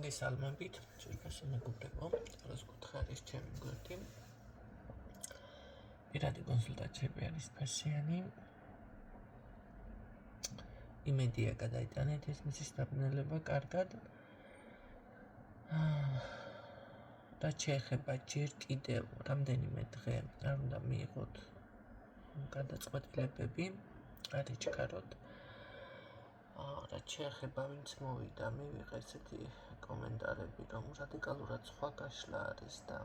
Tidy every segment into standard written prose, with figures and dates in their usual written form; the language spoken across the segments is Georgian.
მოგესალმებით, ძვირფასო მეგობრებო, зараз გუთხარის ჩემი გვერდი. პირადი კონსულტაციები არის ფასიანი. იმედია გადაიტანეთ ეს მისი სტაბილურობა კარგად. და შეეხება ჯერ კიდევ რამდენიმე დღე არ უნდა მიიღოთ გადაწყვეტილებები, არ იჩქაროთ. რაც შეეხება ვინც მოვიდა, მივიღე ესეთი კომენტარები, რომ რადიკალურად სხვა გაშლა არის და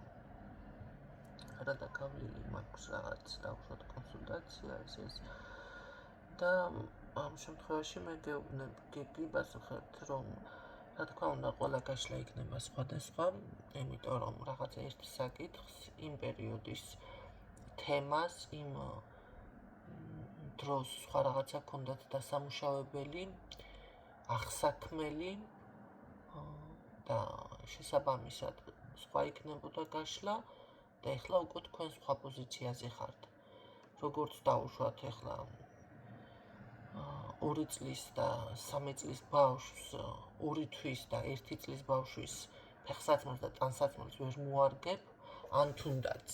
რადიკალური მაქვს რაღაც დაუშვათ კონსულტაციას ეს და ამ შემთხვევაში მე გიპასუხებთ, რომ რა თქმა უნდა ყველა გაშლა იქნება სხვადასხვა, იმიტომ რომ რაღაც ერთ საკითხს, იმ პერიოდის თემას, იმ დროს სხვა რაღაცა ქონდათ დასამუშავებელი, აღსაქმელი და შესაბამისად სხვა იქნებოდა გაშლა და ეხლა უკვე თქვენ სხვა პოზიციაზე ხართ. როგორც დაუშვათ ეხლა 2 წლის და 3 წლის ბავშვს 2 თვის და 1 წლის ბავშვის ფეხსაცმელს და ტანსაცმელს ვერ მოარგებ, ან თუნდაც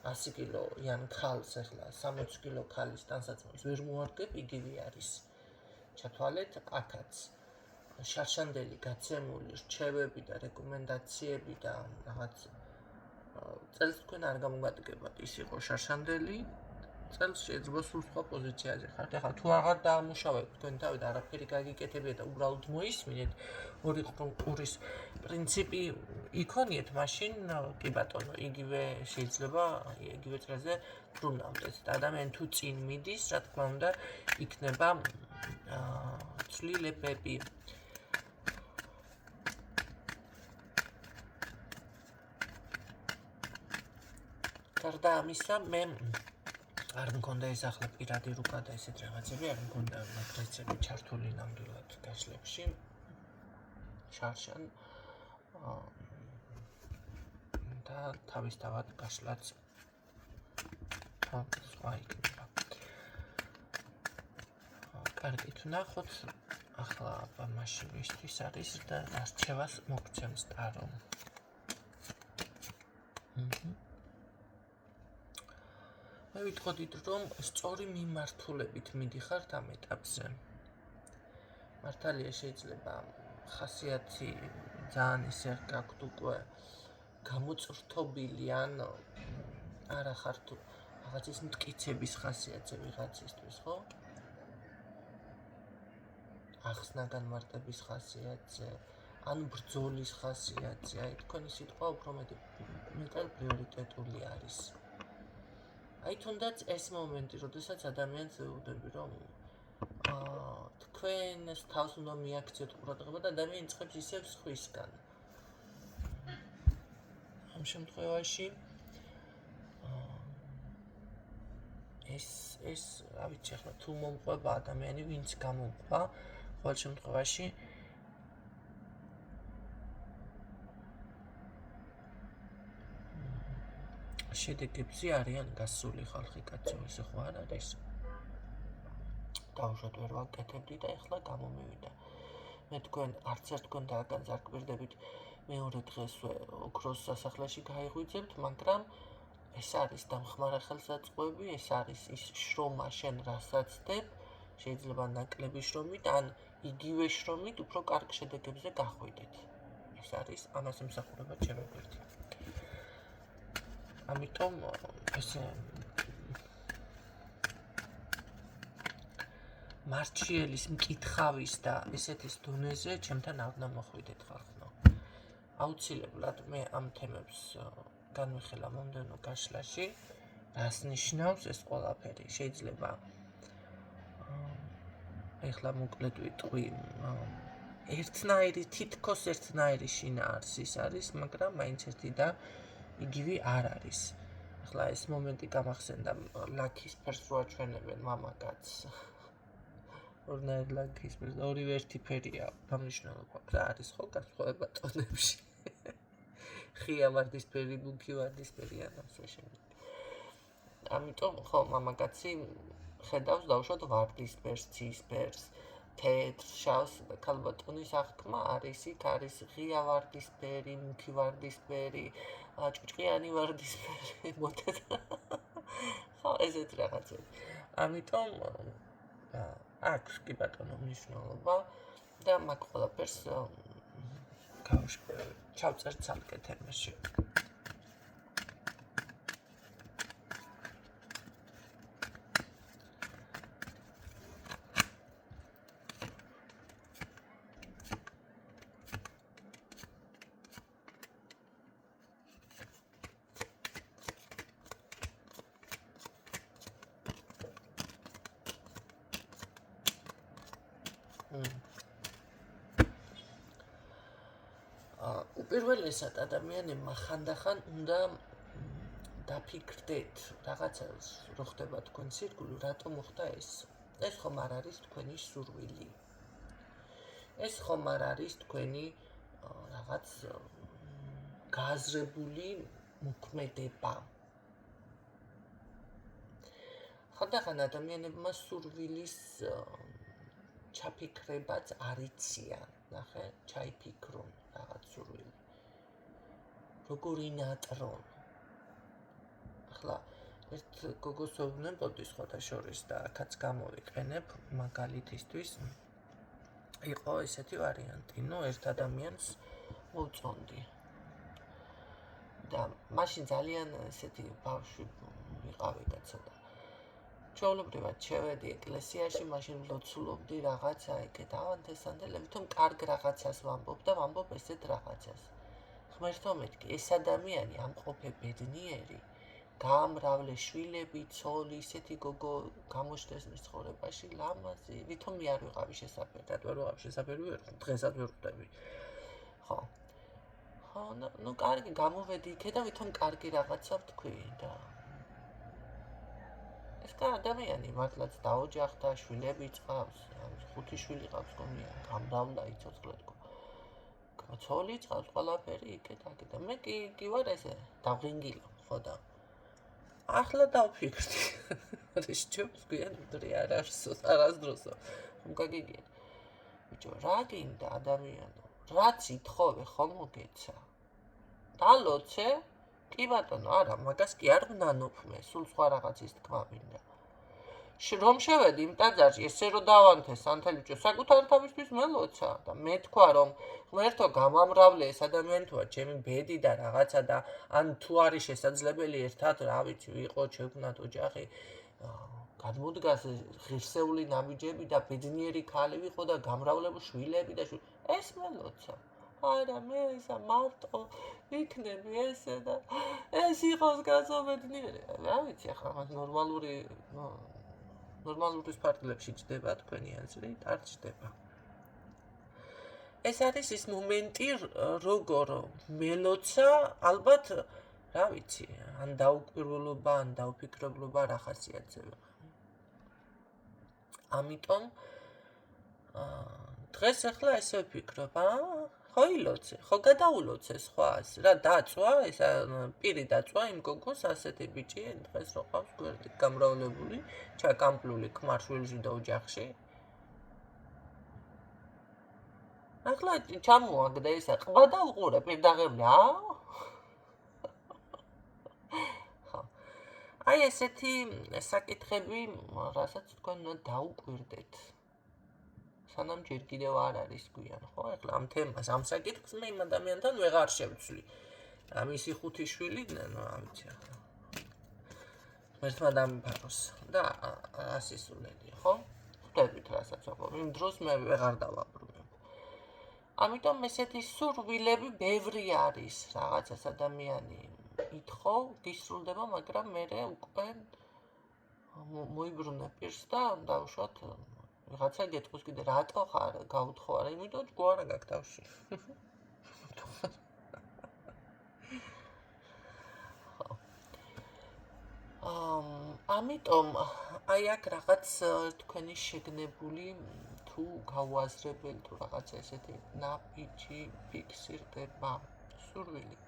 100 კილოიან ქალს ეხლა 60 კილო ქალის ტანსაცმელს ვერ მოარგებ, იგივე არის. ჩათვალეთ აქაც შარშანდელი გაცემული რჩევები და რეკომენდაციები და რაღაც წელს თქვენ არ გამოგადგებათ ის იყო შარშანდელი, წელს შეიძლება სულ სხვა პოზიციაზე ხართ. ეხლა თუ აღარ დაამუშავებთ თქვენ თავი და არაფერი გაგიკეთებიათ და უბრალოდ მოისმინეთ, ორი ყურის პრინციპი იქონიეთ, მაშინ კი ბატონო, იგივე შეიძლება იგივე წრეზე ბრუნავდეთ. და ადამიანი თუ წინ მიდის, რა თქმა უნდა, იქნება ცვლილებები. გარდა ამისა, მე არ მქონდა ეს ახლა პირადი რუკა და ესეთ რაღაცები, არ მქონდა მაგრეცები ჩართული ნამდვილად გაშლებში. შარშან და თავისთავად გაშლაც სხვა იქნება. კარგით, ვნახოთ ახლა მაშინ ვისთვის არის და არჩევას მოგცემს ტარო. მე ვიტყოდით, რომ სწორი მიმართულებით მიდიხართ ამ ეტაპზე. მართალია შეიძლება ხასიათი ძალიან ისე გაქვთ უკვე გამოწრთობილი ან არა ხართ რაღაცის მტკიცების ხასიათზე ვიღაცისთვის, ხო? ახსნა განმარტების ხასიათზე, ან ბრძოლის ხასიათზე, აი თქვენი სიტყვა უფრო მეტად პრიორიტეტული არის. აი თუნდაც ეს მომენტი, როდესაც ადამიანს ვეუბნები, რომ თქვენს თავს უნდა მიაქციოთ ყურადღება და ადამიანი იწყებს ისევ სხვისგან. ამ შემთხვევაში ეს რა ვიცი ახლა თუ მომყვება ადამიანი, ვინც გამომყვა, ყოველ შემთხვევაში შედეგებზე არიან გასული ხალხი კაცო, ესე ხო არ არის? დაუშვათ ვერ ვაკეთებდი და ეხლა გამომივიდა. მე თქვენ არც ერთ თქვენ დააგანზარკვირდებით მეორე დღესვე ოქროს სასახლეში გაიღვიძებთ, მაგრამ ეს არის დამხმარე ხელსაწყოები, ეს არის ის შრომა შენ რასაც დებ, შეიძლება ნაკლები შრომით, ან იგივე შრომით უფრო კარგ შედეგებზე გახვიდეთ. ეს არის ამას ემსახურება ჩემი გვერდი. ამიტომ ესე მარჩიელის მკითხავის და ესეთის დონეზე ჩემთან არ უნდა მოხვიდეთ ხალხო. აუცილებლად მე ამ თემებს განვიხილავ მომდევნო გაშლაში, რას ნიშნავს ეს ყველაფერი. შეიძლება ეხლა მოკლედ ვიტყვი, თითქოს ერთნაირი შინაარსის არის, მაგრამ მაინც ერთი და იგივე არ არის. ახლა ეს მომენტი გამახსენდა ლაქის ფერს რო აჩვენებენ მამაკაცს. ორნაირ ლაქის ფერს, ორივე ერთი ფერია, გამნიშნულობა რა არის ხო განსხვავება ტონებში. ხია ვარდისფერი, მუქი ვარდისფერი ან ასე შემდეგ. ამიტომ ხო მამაკაცი ხედავს დაუშვათ ვარდისფერს, ცისფერს, თეთრ, შავს და ქალბატონის აღქმა არის, იქ არის ღია ვარდისფერი, მუქი ვარდისფერი, ჭუჭყიანი ვარდისფერი, მოტეთა. ხო, ესეთ რაღაცები. ამიტომ აქვს კი ბატონო მნიშვნელობა და მაგ ყველაფერს ჩავწერთ ცალკე თემაში. უპირველესად ადამიანებმა ხანდახან უნდა დაფიქრდეთ რაღაცას, რო ხდება თქვენ ცირკული, რატომ მოხდა ეს. ეს ხომ არ არის თქვენი სურვილი. ეს ხომ არ არის თქვენი რაღაც გააზრებული მოქმედება. ხანდახან ადამიანებმა სურვილის ჩაფიქრებაც არ იციან, ნახე, ჩაიფიქრონ რაღაც სურვილი. როგორ ინატრონ. ახლა ერთ გოგოს ვეუბნებოდი სხვათა შორის და აქაც გამოვიყენებ მაგალითისთვის. იყო ესეთი ვარიანტი, ერთ ადამიანს მოვწონდი. და მაშინ ძალიან ესეთი ბავშვი ვიყავი კაცო და ჩვეულებრივად შევედი ეკლესიაში, მაშინ ვლოცულობდი რაღაცა ეგეთ ავანთესანდელები, თუმ კარგ რაღაცას ვამბობ და ვამბობ ესეთ რაღაცას. ღმერთო მეთქი, ეს ადამიანი ამყოფე ბედნიერი, გაამრავლე შვილები, ცოლი, ისეთი გოგო გამოჩნდეს მის ცხოვრებაში, ლამაზი, ვითომ მე არ ვიყავი შესაძლებელად, რატო არ ვიყავი შესაძლებელი, დღესაც ვერ ხვდები. ხო. ხო, ნუ კარგი, გამოვედი იქე და ვითომ კარგი რაღაცა ვთქვი და ეს ადამიანი მართლაც დაოჯახდა, შვილები წავს, 5 შვილი ყავს გონია, გამრავლა იცოცხლეთ. ცოლი წავს, ყველაფერი იქეთ აქეთ და მე კი ვარ ესე, დავღინგილო, ხო და ახლა დავფიქრდი. ეს ჩემს გვიანდრი არ არასდროსო. ხომ გაგიგია. ბიჭო, რა გინდა ადამიანო? რაც ითხოვე ხომ მოგეცა? დალოცე? კი ბატონო, არა, მაგას კი არ ვნანობ მე, სულ სხვა რაღაცის თქვა მინდა. რომ შევედი იმ ტაძარში, ესე რომ დავანთე სანთელიჭო, საკუთარი თავისთვის მელოცა და მე თქვა რომ ღმერთო გამამრავლე ეს ადამიანი თუა ჩემი ბედი და რაღაცა და ან თუ არის შესაძლებელი ერთად, რა ვიცი, ვიყო, შევქმნათ ოჯახი, გადმოდგას ღირსეული ნაბიჯები და ბედნიერი ქალი ვიყო და გამრავლებული შვილები და ეს მელოცა. არა, მე ისა მარტო იქნები ესე და ეს იყოს გასაბედნიერი. რა ვიცი, ახლა ნორმალური სპარტლებში ჯდება თქვენი აზრით, არ ჯდება. ეს არის ის მომენტი, როგორ მელოცა, ალბათ, რა ვიცი, ან დაუკვირვებლობა, ან დაუფიქრებლობა რა ხასიათზე. ამიტომ დღეს ახლა ესე ვფიქრობ, ხო ილოცე, ხო გადაულოცე სხვას, რა დაწვა, ეს პირი დაწვა იმ გოგოს ასეთი ბიჭი, დღეს რო ყავს გვერდით გამრავლებული, ჩაკამპლული ქმარ-შვილში და ოჯახში. ახლა ჩამოაგდა ისა, ყვა და უყურე პირდაღებული, ხო. აი ესეთი საკითხები, რასაც თქვენ უნდა დაუკვირდეთ. სანამ ჯერ კიდევ არ არის გვიან, ხო? ახლა ამ თემას, ამ საკითხს მე იმ ადამიანთან ვეღარ შევცვლი. მისი 5 შვილი, რა ვიცი ახლა. ერთმა დამიფაროს და ასისულელია, ხო? ხვდებით რასაც ვაყობ. იმ დროს მე ვეღარ დავაბრუნებ. ამიტომ ესეთი სურვილები ბევრი არის, რაღაცას ადამიანი ითხოვ, გისრულდება, მაგრამ მე უკვე მოიბრუნე პირს და დავუშვათ რაღაცა გეტყვის კიდე რატო ხარ გაუთხოვ არა იმიტომ ჯგوارა გაქვს თავში. ამიტომ აი აქ რაღაც თქვენი შეგნებული თუ გაუაზრებელი თუ რაღაცა ესეთი ნაბიჯი ფიქსირდება სურვილი.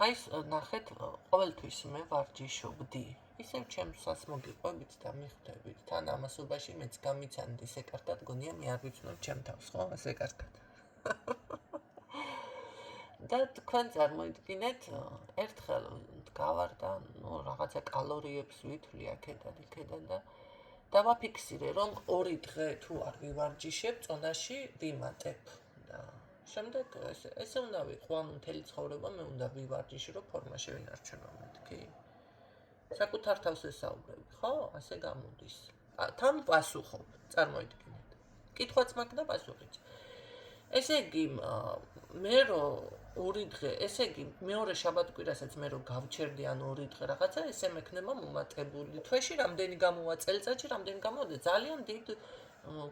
აი ნახეთ, ყოველთვის მე ვარჯიშობდი ისევ ჩემსაც მოგიყვებით და მიხვდებით. თან ამასობაში მეც გამიცანდი ისე კარგად, გონია მე არ ვიცნობ ჩემ თავს, ხო, ასე კარგად. და თქვენ წარმოიდგინეთ, ერთხელ გავარ და რაღაცა კალორიებს ვითვლი აქედან და დავაფიქსირე, რომ 2 დღე თუ არ ვივარჯიშებ, წონაში ვიმატებ და შემდეგ ესე უნდა ვიყო, ანუ მთელი ცხოვრება მე უნდა ვივარჯიშო, რომ ფორმა შევინარჩუნო, მეთქი. საკუთარ თავს ესაუბრები, ხო? ასე გამოდის. თან პასუხობ, წარმოიდგინეთ. კითხვაც მაქვს და პასუხიც. ესე იგი, მე რომ 2 დღე, ესე იგი, მეორე შაბათ-კვირასაც მე რომ გავჩერდი ან 2 დღე რაღაცა, ესე მექნება მომატებული. თვეში რამდენი გამოვა, წელიწადში რამდენი გამოვა და ძალიან დიდ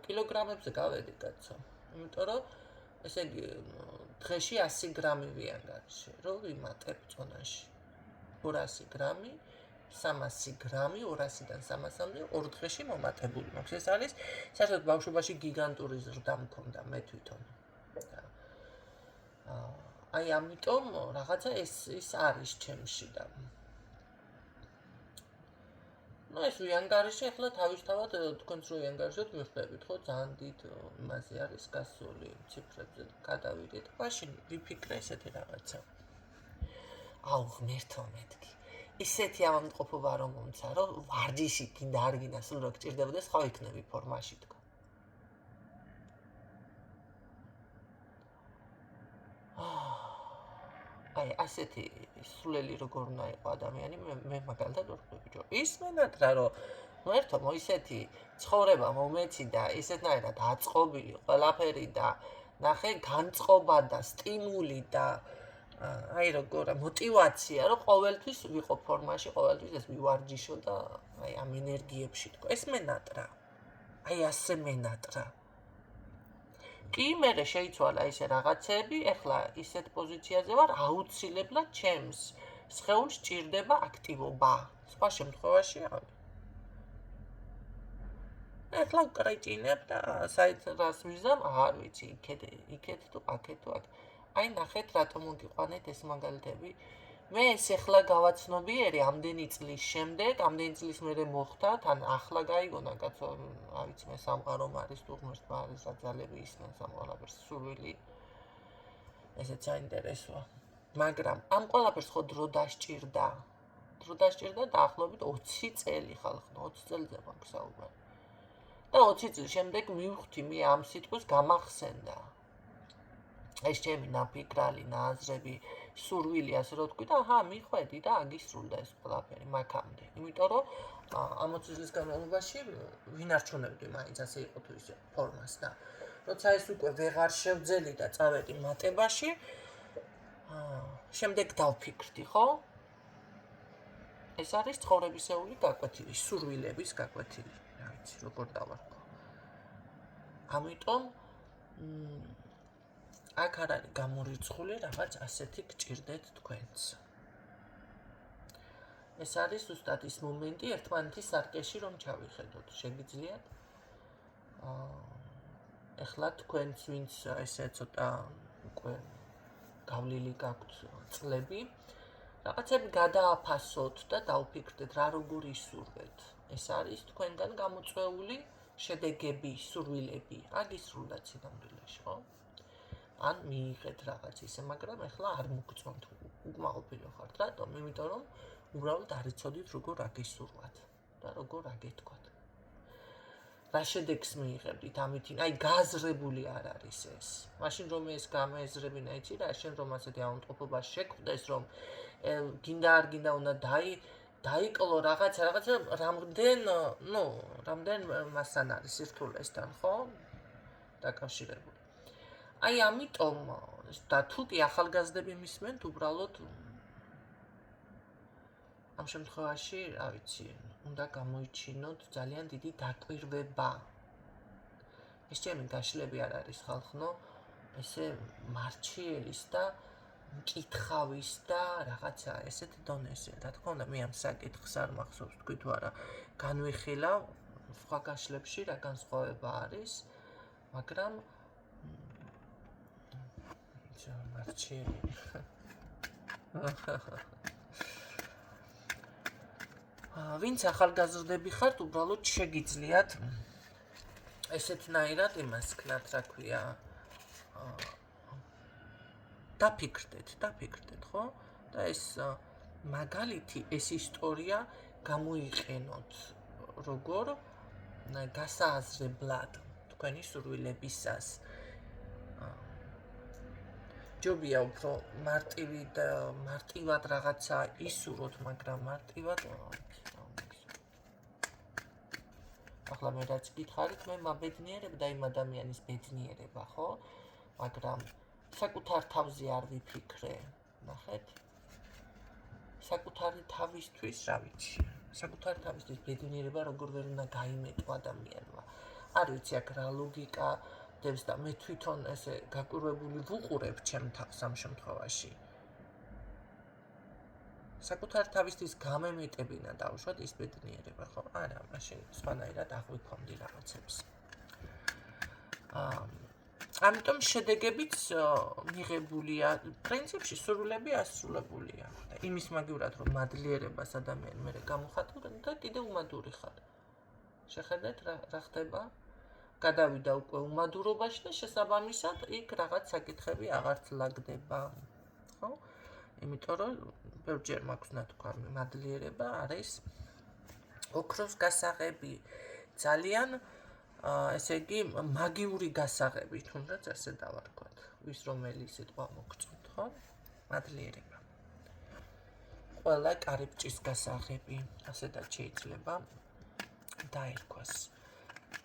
კილოგრამებზე გავედი, კაცო. იმიტომ რომ ესე იგი, დღეში 100 გრამი ვიანგარიშე, რომ ვიმატებ წონაში. 200 გრამი, 300 გრამი, 200-დან 300-მდე 2 დღეში მომატებული მაქვს. ეს არის საერთოდ ბავშვობაში გიგანტური ზრდა მქონდა მე თვითონ. აი ამიტომ რაღაცა ეს არის ჩემში და ეს ვიანგარიშე, ახლა თავისთავად თქვენს რო ვიანგარიშოთ მიხვდებით, ხო, ძალიან დიდ იმაზე არის გასული ციფრებზე გადავიდე და მაშინ ვიფიქრე ესეთი რაღაცა. აუ, ღმერთო მეთქი. ისეთი ავადმყოფობა რომ მომცა, რომ ვარჯიში გინდა არ გინდა სულ რო გჭირდებოდეს, ხო იქნები ფორმაში თქო. აი, ასეთი სულელი როგორ უნდა იყო ადამიანი, მე მაგალითად ვხვდები, რომ ისმენად რომ ერთო ისეთი ცხოვრება მომეცი და ისეთნაირად აწყობილი ყველაფერი და ნახე განწყობა და სტიმული და აი როგორ мотиваცია, რომ ყოველთვის ვიყო ფორმაში, ყოველთვის ეს ვივარჯიშო და აი ამ ენერგიებში თქო, ეს მენატრა. აი ასე მენატრა. კი მე შეიცვალა ისე რაღაცები, ეხლა ისეთ პოზიციაზე ვარ, აუცილებლად ჩემს სხეულს ჭირდება აქტივობა. სხვა შემთხვევაში არ. ეხლა ვკრიტინებ და საით რას ვიზამ, არ ვიცი, იქეთ თუ აქეთ თუ აქ. აი ნახეთ რატომ მოგიყვანეთ ეს მაგალითები. მე ეს ეხლა გავაცნობიერე ამდენი წლის შემდეგ, ამდენი წლის მერე მოხდა, თან ახლა გაიგონა კაცო, არ ვიცი მე სამყარო არის თუ ღმერთმა არის აძალები ისმენს ამ ყველაფერს სურვილი. ესეც საინტერესოა. მაგრამ ამ ყველაფერს ხო დრო დასჭირდა. დრო დასჭირდა დაახლოებით 20 წელი ხალხო, 20 წელზე მაქვს საუბარი. და 20 წლის შემდეგ მივხვდი მე ამ სიტყვის გამახსენდა. ეს ჩემი ნაფიქრალი, ნააზრები, სურვილი ასე რომ თქვი და აჰა, მიხვედი და აგისრულდა ეს ყველაფერი მაგამდე. იმიტომ რომ ამ 20 წლის განმავლობაში ვინარჩუნებდი მაინც ასე იყო თუ ისე ფორმას და როცა ეს უკვე ვეღარ შევძელი და წავედი მატებაში, შემდეგ დავფიქრდი, ხო? ეს არის ცხოვრებისეული გაკვეთილი, სურვილების გაკვეთილი, რა ვიცი, როგორ დავარქვა. ამიტომ აქ არ არის გამორიცხული რაღაც ასეთი გჭირდეთ თქვენც. ეს არის ზუსტად ის მომენტი ერთმანეთის სარკეში რომ ჩავიხედოთ. შეგიძლიათ? ეხლა თქვენც ვინც ესე ცოტა უკვე გავლილი გაქვთ წლები, რაღაცები გადააფასოთ და დავფიქრდეთ რა როგორ ისურვეთ. ეს არის თქვენგან გამოწვეული შედეგები, სურვილები. აგისრულდათ სინამდვილეში, ხო? ან მიიღეთ რაღაც ისე, მაგრამ ეხლა არ მოგწონთ, უკმაყოფილო ხართ. რატომ? იმიტომ რომ უბრალოდ არ იცოდით როგორ აგისურვათ და როგორ აგეთქვათ. რა შედეგს მიიღებდით ამით? აი გააზრებული არ არის ეს. მაშინ რომ ეს გამოეზრებინა, იცი რა, შენ რომ ასეთი ავადმყოფობა შეგვდეს, რომ გინდა არ გინდა უნდა დაიკლო რაღაცა რამდენ მასთან არის სირთულესთან, ხო? დაკავშირებული. აი ამიტომ და თუ კი ახალგაზრდები მისმენთ, უბრალოდ ამ შემთხვევაში, რა ვიცი, უნდა გამოიჩინოთ ძალიან დიდი დაკვირვება. ეს ჩემი გაშლები არ არის ხალხნო, ესე მარჩიელის და მკითხავის და რაღაცა ესეთი დონეზე. რა თქმა უნდა, მე ამ საკითხს არ მახსოვს, თქვი თუ არა, განვიხილავ სხვა გაშლებში რა განსხვავება არის, მაგრამ მარჩიელი. ვინც ახალგაზრდები ხართ, უბრალოდ შეგიძლიათ ესეთნაირად იმას ქნათ, რა ქვია, დაფიქრდეთ, ხო? და ეს მაგალითი, ეს ისტორია გამოიყენოთ როგორ გასააზრებლად თქვენი სურვილებისას. ჯობია უფრო მარტივად რაღაცა ისურვოთ, მაგრამ მარტივად ახლა მე რაც გითხარით, მე მაბედნიერებ და იმ ადამიანის ბედნიერება, ხო? მაგრამ საკუთარ თავზე არ ვიფიქრე, ნახეთ? საკუთარი თავისთვის, რა ვიცი, საკუთარი თავისთვის ბედნიერება როგორ ვერ უნდა გაიმეტო ადამიანმა. არ ვიცი, აქ რა ლოგიკა დევს და მე თვითონ ესე გაკვირვებული ვუყურებ ჩემ თავს ამ შემთხვევაში. საკუთარ თავისთვის გამემეტებინა დავუშვათ ის ბედნიერება, ხო? არა, მაშინ სხვანაირად აღვიქონდი რაღაცებს. ამიტომ შედეგებიც მიღებულია, პრინციპში სურვილები ასრულებულია. და იმის მაგივრად რომ მადლიერებას ადამიანი მერე გამოხატავს და კიდე უმადური ხარ. შეხედეთ რა ხდება? გადავიდა უკვე უმადურობაში და შესაბამისად იქ რაღაც საკითხები აღარც ლაგდება, ხო? იმიტომ რომ ბევრჯერ მაქვს ნათქვამი, მადლიერება არის ოქროს გასაღები, ძალიან ესე იგი მაგიური გასაღები, თუნდაც ასე დავარქვათ, ვის რომელი სიტყვა მოგწონთ, ხო? მადლიერება. ყველა კარიბჭის გასაღები, ასეთაც შეიძლება დაერქვას.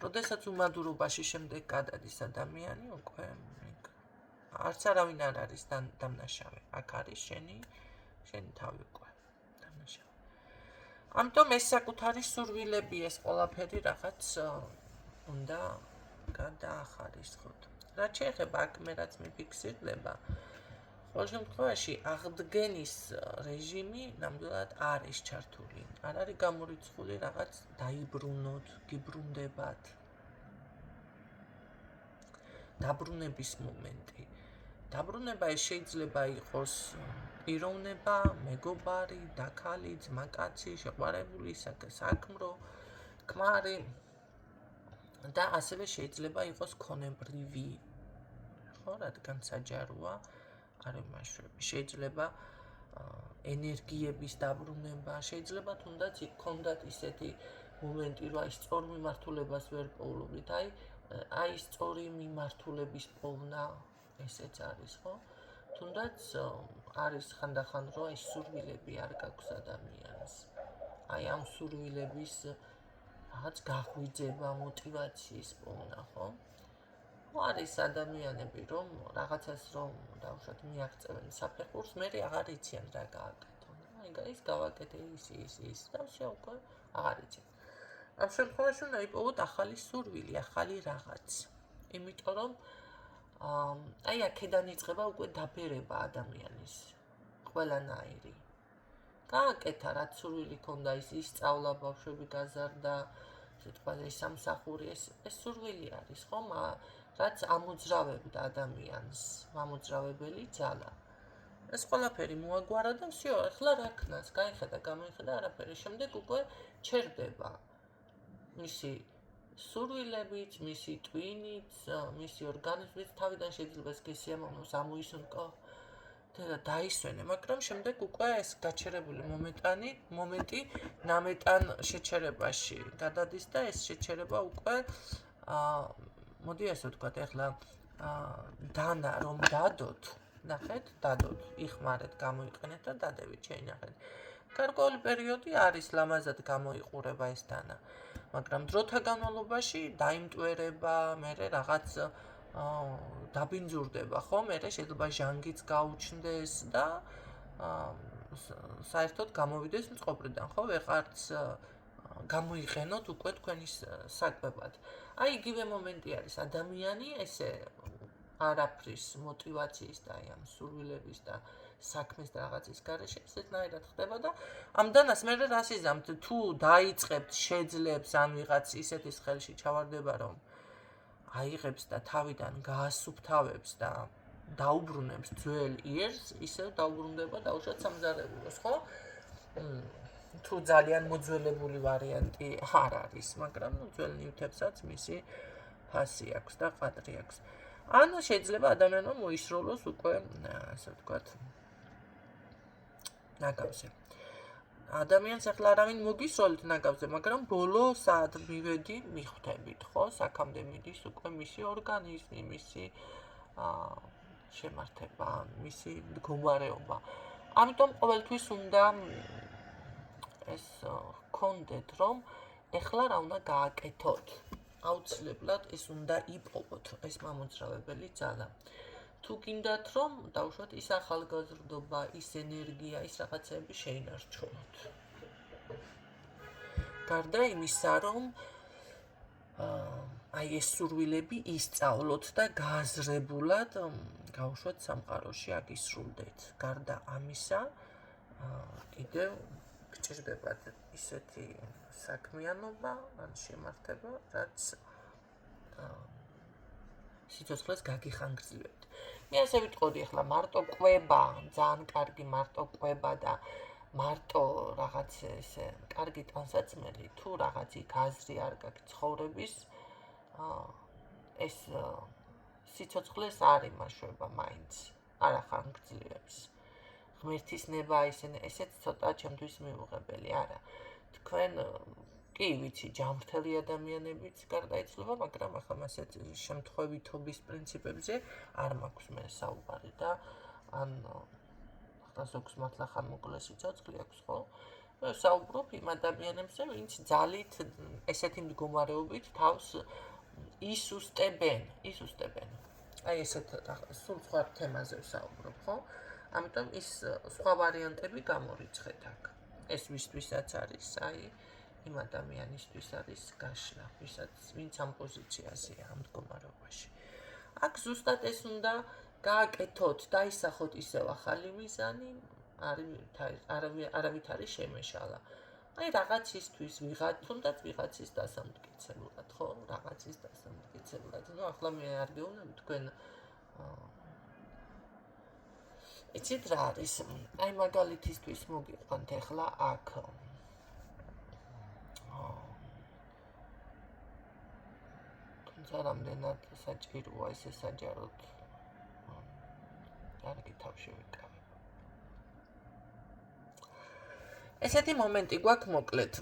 როდესაც უმადურობაში შემდეგ გადადის ადამიანი, უკვე არც არავინ არ არის დამნაშავე. აქ არის შენი თავი უკვე დამნაშავე. ამიტომ ეს საკუთარი სურვილები, ეს ყველაფერი რაღაც უნდა გადაახარისხოთ. რაც შეეხება აქ მე რაც მიფიქსირდება, ყოველ შემთხვევაში აღდგენის რეჟიმი ნამდვილად არ არის ჩართული. არ არის გამორიცხული რაღაც დაიბრუნოთ, გიბრუნდებათ. დაბრუნების მომენტი. დაბრუნება ეს შეიძლება იყოს პიროვნება, მეგობარი, დაქალი, ძმაკაცი, შეყვარებული, საქმრო, ქმარი და ასევე შეიძლება იყოს ქონებრივი. ხო, რადგან საჯაროა, არ იმაშვები. შეიძლება ენერგიების დაბრუნება, შეიძლება თუნდაც იქონდათ ისეთი მომენტი, რომ აი სწორ მიმართულებას ვერ პოულობთ, აი სწორი მიმართულების პოვნა ესეც არის, ხო? თუნდაც არის ხანდახან რომ აი სურვილები არ გაქვს ადამიანს. აი ამ სურვილების რაღაც გაღვიძება, мотиваციის პოვნა, ხო? არის ადამიანები, რომ რაღაცას რომ დავუშვათ მიაღწევენ საფეხურს, მე აღარ იციან რა გააკეთონ. ის გავაკეთე ის და უკვე აღარ იციან. ამ შემთხვევაში უნდა იპოვოთ ახალი სურვილი, ახალი რაღაც. იმიტომ რომ აი აქედან იწყება უკვე დაბერება ადამიანის ყველანაირი. გააკეთა რაც სურვილი ქონდა, ის სწავლა, ბავშვები გაზარდა, სიტყვაზე სამსახური, ეს სურვილი არის, ხო? რაც ამოძრავებდა ადამიანს, ამოძრავებელი ძალა. ეს ყველაფერი მოაგვარა და всё, ახლა რა ქნას, გაიხედა, გამოიხედა არაფერი. შემდეგ უკვე ჩერდება მისი სურვილებით, მისი ტვინით, მისი ორგანიზმით, თავიდან შეიძლება გესიამოვნოს, ამოისუნკო და დაისვენე, მაგრამ შემდეგ უკვე ეს გაჩერებული მომენტი ნამეტან შეჩერებაში გადადის და ეს შეჩერება უკვე მოდი ასე ვთქვათ, ახლა დანა რომ დადოთ, ნახეთ, დადოთ, იხმარეთ, გამოიყენეთ და დადებით შეინახეთ. გარკვეული პერიოდი არის ლამაზად გამოიყურება ეს დანა, მაგრამ დროთა განმავლობაში დაიმტვერება, მერე რაღაც დაბინძურდება, ხო? მერე შეიძლება ჟანგიც გაუჩნდეს და საერთოდ გამოვიდეს მწყობრიდან, ხო? ვეღარც გამოიყენოთ უკვე თქვენი საკვებად. აი იგივე მომენტი არის ადამიანი ესე არაფრის мотиваციის და აი ამ სურვილების და საქმის და რაღაცის გარეშე ესეთნაირად ხდება და ამ დანას მე რას იზამთ თუ დაიწყებთ შეძლებს ან ვიღაც ისეთის ხელში ჩავარდება რომ აიღებს და თავიდან გაასუფთავებს და დაუბრუნებს ძველ იერს, ისევ დაუბრუნდება დაუშვათ სამზარეულოს, ხო? თუ ძალიან მოძველებული ვარიანტი არ არის, მაგრამ ძველ ნივთებსაც მისი ფასი აქვს და ყვადრი აქვს. ან შეიძლება ადამიანმა მოისროლოს უკვე, ასე ვთქვათ, ნაგავზე. ადამიანს ახლა არავინ მოგისროლით ნაგავზე, მაგრამ ბოლო საათ მივედი, მიხვდებით, ხო? საქამდე მიდის უკვე მისი ორგანიზმი, მისი შემართება, მისი მდგომარეობა. ამიტომ ყოველთვის უნდა ეს გქონდეთ, რომ ეხლა რა უნდა გააკეთოთ. აუცილებლად ეს უნდა იპოვოთ, ეს მამოძრავებელი ძალა. თუ გინდათ, რომ დავუშვათ ის ახალგაზრდობა, ის ენერგია, ის რაღაცები შეინარჩუნოთ. გარდა იმისა, რომ აი ეს სურვილები ისწავლოთ და გააზრებულად გავუშვათ სამყაროში აგისრულდეთ. გარდა ამისა, კიდევ გჭირდებათ ისეთი საქმიანობა, ან შემართება, რაც სიცოცხლეს გაგიხანგრძლივებთ. მე ასე ვიტყოდი ახლა მარტო კვება, ძალიან კარგი მარტო კვება და მარტო რაღაც ესე კარგი ტანსაცმელი, თუ რაღაც იქ აზრი არ გაქვს ცხოვრების, ეს სიცოცხლეს არ იმაშვება მაინც, არ ახანგრძლივებს. ღმერთის ნება ესეც ცოტა ჩემთვის მიუღებელი არა. თქვენ კი ვიცი, ჯანმრთელი ადამიანებიც გარდაიცვლება, მაგრამ ახლა ასეთ შემთხვევითობის პრინციპებზე არ მაქვს მე საუბარი და ან ახლა ზოგს მართლა ხანმოკლე სიცოცხლე აქვს, ხო? მე საუბრობ იმ ადამიანებზე, ვინც ძალით ესეთი მდგომარეობით თავს ისუსტებენ. აი ესეთ სულ სხვა თემაზე ვსაუბრობ, ხო? ამიტომ ის სხვა ვარიანტები გამორიცხეთ აქ. ეს ვისთვისაც არის, აი იმ ადამიანისთვის არის გაშლა, ვინც ამ პოზიციაზეა ამ მდგომარეობაში. აქ ზუსტად ეს უნდა გააკეთოთ, დაისახოთ ისევ ახალი მიზანი, არავით არის შემეშალა. აი რაღაცისთვის თუნდაც ვიღაცის დასამტკიცებლად, ხო? რაღაცის დასამტკიცებლად. ნუ ახლა მე არ გეუბნები თქვენ იცით რა არის? აი მაგალითისთვის მოგიყვანთ ახლა აქ რამდენად საჭიროა ესე საჯაროდ კარგი თავში ვიკავებ. ესეთი მომენტი გვაქვს მოკლედ.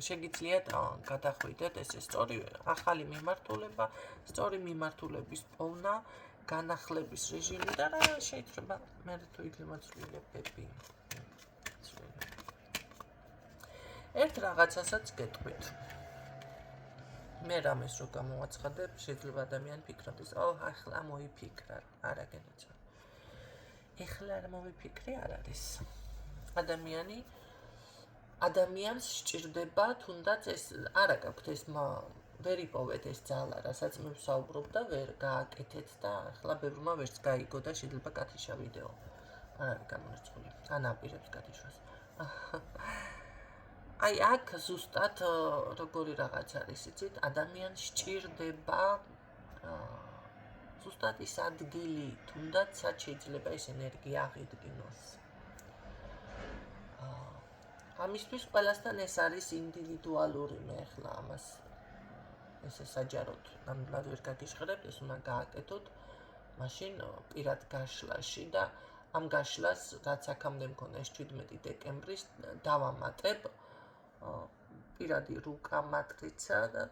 შეგიძლიათ გადახვიდეთ ესე სწორი ახალი მიმართულება, სწორი მიმართულების პოვნა, განახლების რეჟიმი და რა შეიძლება მე თუ იგლიმაცვლილებები. ერთ რაღაცასაც გეტყვით. მე რამეს რო გამოვაცხადებ, შეიძლება ადამიანი ფიქრობდეს, ახლა მოიფიქრა, არა გენოცა. ეხლა რა მოვიფიქრე არ არის. ადამიანს სჭირდება თუნდაც ეს არა გაქვთ ეს ვერ იპოვეთ ეს ძალა, რასაც მე ვსაუბრობ და ვერ გააკეთეთ და ახლა ბევრმა ვერც გაიგო და შეიძლება კათიშა ვიდეო. არ არის გამორიცხული. ანაპირებს კათიშას. აი აქ ზუსტად როგორი რაღაც არის, იცით, ადამიანს სჭირდება ზუსტად ის ადგილი, თუნდაც რაც შეიძლება ეს ენერგია აღიდგინოს. ამისთვის ყველასთან ეს არის ინდივიდუალური, მე ახლა ამას ესე საჯაროდ ნამდვილად ვერ გაგიჟღერებთ, ეს უნდა გააკეთოთ მაშინ პირად გაშლაში და ამ გაშლას, რაც აქამდე მქონდა 17 დეკემბრის, დავამატებ პირადი რუკა, მატრიცა და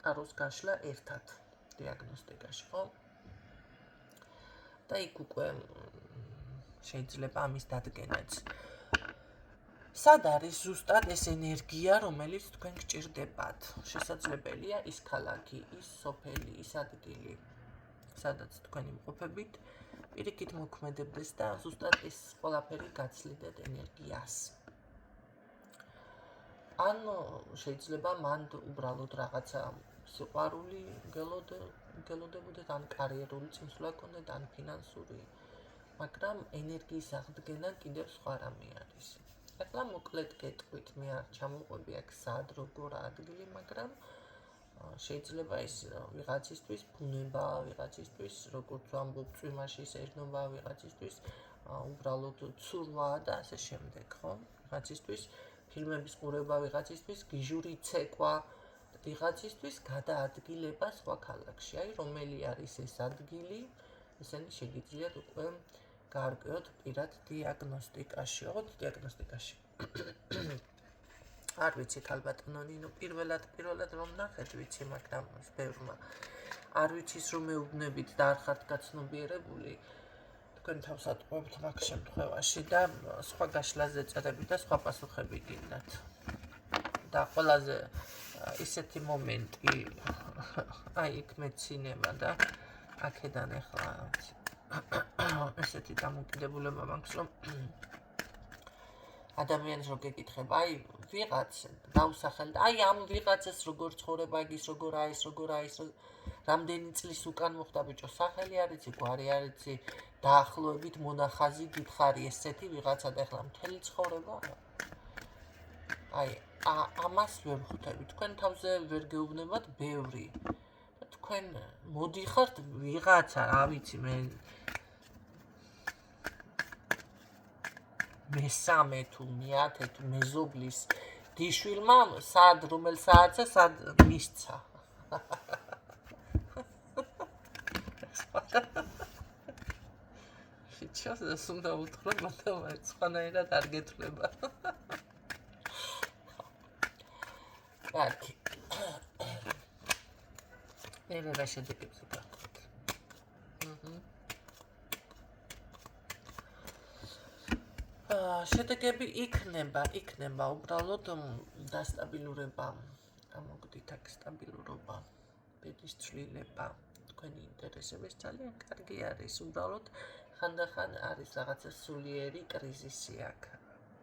ტაროს გაშლა ერთად დიაგნოსტიკაში, ხო? და იქ უკვე შეიძლება ამის დადგენაც. სად არის ზუსტად ეს ენერგია, რომელიც თქვენ გჭირდებათ? შესაძლებელია ის ქალაქი, ის სოფელი, ის ადგილი, სადაც თქვენ იმყოფებით, პირიქით მოქმედებდეს და ზუსტად ეს ყველაფერი გაცლიდეთ ენერგიას. ან შეიძლება მან უბრალოდ რაღაცა სიყვარული გელოდებოდეთ, ან კარიერული წინსვლა გქონდეთ, ან ფინანსური, მაგრამ ენერგიის აღდგენა კიდევ სხვა რამე არის. ახლა მოკლედ გეტყვით, მე არ ჩამოვყვები აქ სად, როგორ ადგილი, მაგრამ შეიძლება ეს ვიღაცისთვის ბუნება, ვიღაცისთვის როგორც ვამბობ წვიმაში სეირნობა, ვიღაცისთვის უბრალოდ ცურვა და ასე შემდეგ, ხო? ვიღაცისთვის ფილმების ყურება, ვიღაცისთვის გიჟური ცეკვა, ვიღაცისთვის გადაადგილება სხვა ქალაქში. აი, რომელი არის ეს ადგილი, ესენი შეგიძლიათ უკვე გაარკვიოთ პირად დიაგნოსტიკაში, ოღონდ დიაგნოსტიკაში. არ ვიცით ალბათ ნინო, პირველად რომ ნახეთ ვიცი, მაგრამ ბევრმა არ ვიცის რომ მეუბნებით და არ ხართ გაცნობიერებული, თქვენ თავს ატყუებთ მაგ შემთხვევაში და სხვა გაშლაზე წერებით და სხვა პასუხები გინდათ. და ყველაზე ისეთი მომენტი, აი იქ მეცინება და აქედან ახლა ესეთი დამოკიდებულება მაქვს, რომ ადამიანს რო გეკითხება, აი ვიღაც დაუსახელდა, აი ამ ვიღაცას როგორ ცხოვრება, ის როგორ არის, რამდენი წლის უკან მოხდა ბიჭო, სახელი არ იცი, გვარი არ იცი, დაახლოებით მონახაზი გითხარი ესეთი ვიღაცა და ახლა მთელი ცხოვრება. აი ამას ვერ ხვდები, თქვენ თავზე ვერ გეუბნებათ ბევრი. თქვენ მოდიხართ ვიღაცა, რა ვიცი მე მესამე თუ მეათე თუ მეზობლის დიშვილმა სად რომელ საათზე სად მისცა. შიჩას უნდა უთხრა, მაგრამ სხვანაირად არ გეთვლება. კარგი. რა შედეგებს გახდით? შედეგები იქნება უბრალოდ დასტაბილურება, გამოგდით აქ სტაბილურობა, ბედის ცვლილება, თქვენი ინტერესების ძალიან კარგი არის, უბრალოდ ხანდახან არის რაღაცა სულიერი კრიზისი აქ.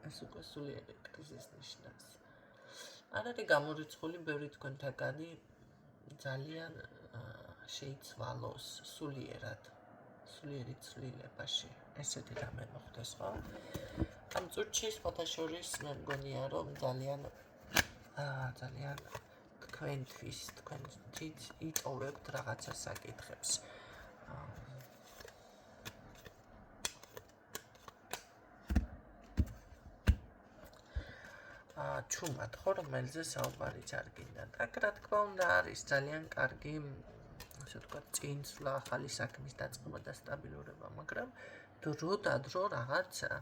ეს უკვე სულიერი კრიზის ნიშნავს. არ არის გამორიცხული ბევრი თქვენთაგანი ძალიან შეიცვალოს სულიერად, სულიერი ცვლილებაში. ესეთი რამე მოხდეს, ხო? ამ წუთში სხვათა შორის მე მგონია, რომ ძალიან თქვენთვის იწოვებთ რაღაცა საკითხებს. ჩუმად ხო, რომელზე საუბარიც არ გინდათ. აქ რა თქმა უნდა არის ძალიან კარგი, ასე ვთქვათ, წინსვლა, ახალი საქმის დაწყება და სტაბილურება, მაგრამ დრო და დრო რაღაცა,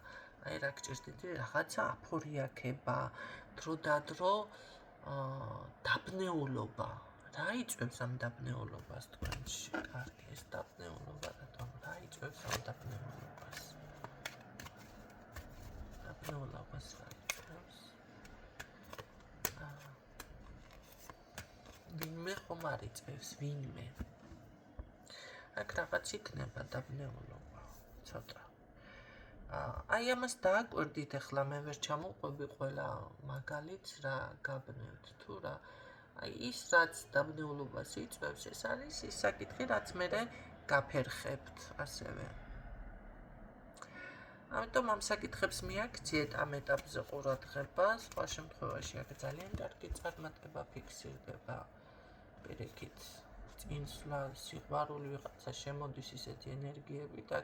აი რა გჭირდით, რაღაცა აფორიაქება, დრო და დრო დაბნეულობა. რა იწვევს ამ დაბნეულობას თქვენში? კარგი, ეს დაბნეულობა რა იწვევს ამ დაბნეულობას? დაბნეულობას რა იწვევს? ვინმე ხომ არ იწევს, ვინმე. აქ რაღაც იქნება დაბნეულობა, ცოტა. აი ამას დააკვირდით ახლა მე ვერ ჩამოვყვები ყველა მაგალითს რა გაბნევთ თუ რა. აი ის რაც დაბნეულობას იწვევს, ეს არის ის საკითხი, რაც მე გაფერხებთ ასევე. ამიტომ ამ საკითხებს მიაქციეთ ამ ეტაპზე ყურადღება, სხვა შემთხვევაში აქ ძალიან კარგი წარმატება ფიქსირდება. პირიქით, წინსვლა, სიყვარული ვიღაცა შემოდის ისეთი ენერგიები და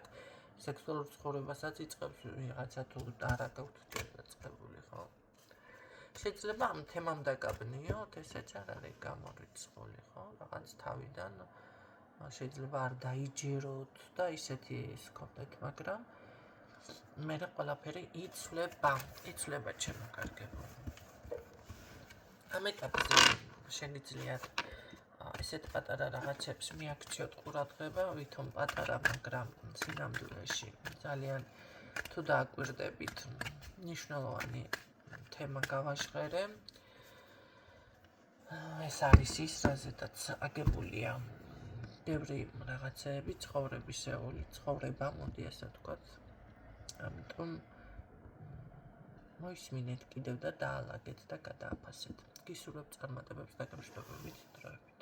სექსუალურ ცხოვრებასაც იწყებს ვიღაცა თუ არა გაქვთ დაწყებული, ხო? შეიძლება ამ თემამ დაგაბნიოთ, ესეც არ არის გამორიცხული, ხო? რაღაც თავიდან შეიძლება არ დაიჯეროთ და ისეთი ის გქონდეთ, მაგრამ მე ყველაფერი იცვლება ჩემო კარგებო. ამ ეტაპზე შეგიძლიათ ესეთ პატარა რაღაცებს მიაქციოთ ყურადღება, ვითომ პატარა, მაგრამ სინამდვილეში ძალიან თუ დააკვირდებით მნიშვნელოვანი თემა გავაჟღერე. ეს არის ის, რაზედაც აგებულია ბევრი რაღაცეები, ცხოვრება, მოდი ასე ვთქვათ. ამიტომ მოისმინეთ კიდევ და დაალაგეთ და გადააფასეთ. გისურვებთ წარმატებებს და გემშვიდობებით დროებით.